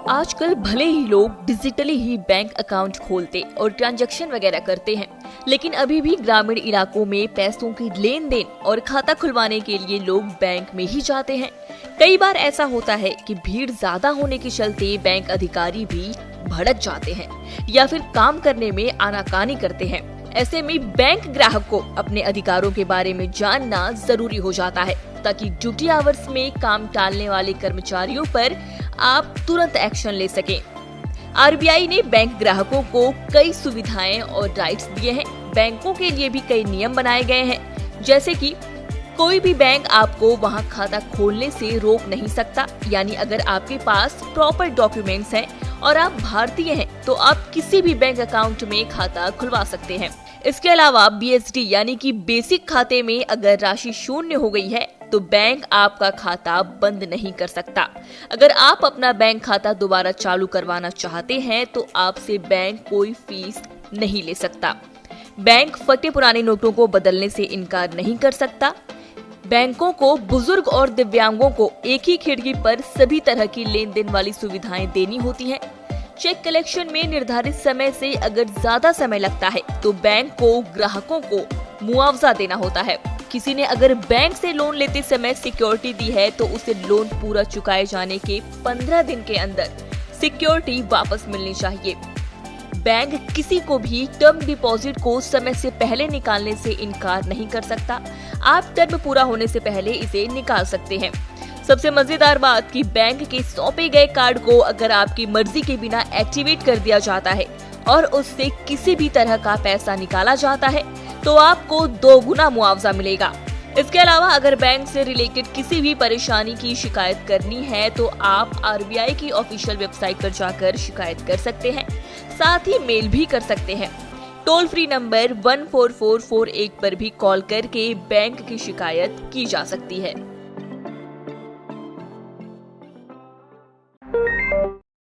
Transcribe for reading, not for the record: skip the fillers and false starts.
आजकल भले ही लोग डिजिटली ही बैंक अकाउंट खोलते और ट्रांजैक्शन वगैरह करते हैं, लेकिन अभी भी ग्रामीण इलाकों में पैसों की लेन देन और खाता खुलवाने के लिए लोग बैंक में ही जाते हैं। कई बार ऐसा होता है कि भीड़ ज्यादा होने के चलते बैंक अधिकारी भी भड़क जाते हैं या फिर काम करने में आनाकानी करते हैं। ऐसे में बैंक ग्राहक को अपने अधिकारों के बारे में जानना जरूरी हो जाता है, ताकि ड्यूटी आवर्स में काम टालने वाले कर्मचारियों पर आप तुरंत एक्शन ले सकें। आरबीआई ने बैंक ग्राहकों को कई सुविधाएं और राइट्स दिए हैं। बैंकों के लिए भी कई नियम बनाए गए हैं, जैसे कि कोई भी बैंक आपको वहां खाता खोलने से रोक नहीं सकता, यानी अगर आपके पास प्रॉपर डॉक्यूमेंट्स हैं और आप भारतीय हैं तो आप किसी भी बैंक अकाउंट में खाता खुलवा सकते हैं। इसके अलावा बीएसडी यानी कि बेसिक खाते में अगर राशि शून्य हो गई है तो बैंक आपका खाता बंद नहीं कर सकता। अगर आप अपना बैंक खाता दोबारा चालू करवाना चाहते हैं तो आपसे बैंक कोई फीस नहीं ले सकता। बैंक फटे पुराने नोटों को बदलने से इनकार नहीं कर सकता। बैंकों को बुजुर्ग और दिव्यांगों को एक ही खिड़की पर सभी तरह की लेन देन वाली सुविधाएं देनी होती हैं। चेक कलेक्शन में निर्धारित समय से अगर ज्यादा समय लगता है तो बैंक को ग्राहकों को मुआवजा देना होता है। किसी ने अगर बैंक से लोन लेते समय सिक्योरिटी दी है तो उसे लोन पूरा चुकाए जाने के 15 दिन के अंदर सिक्योरिटी वापस मिलनी चाहिए। बैंक किसी को भी टर्म डिपॉजिट को समय से पहले निकालने से इनकार नहीं कर सकता। आप टर्म पूरा होने से पहले इसे निकाल सकते हैं। सबसे मजेदार बात कि बैंक के सौंपे गए कार्ड को अगर आपकी मर्जी के बिना एक्टिवेट कर दिया जाता है और उससे किसी भी तरह का पैसा निकाला जाता है तो आपको 2 गुना मुआवजा मिलेगा। इसके अलावा अगर बैंक से रिलेटेड किसी भी परेशानी की शिकायत करनी है तो आप आरबीआई की ऑफिशियल वेबसाइट पर जाकर शिकायत कर सकते हैं। साथ ही मेल भी कर सकते हैं। टोल फ्री नंबर 14448 पर भी कॉल करके बैंक की शिकायत की जा सकती है।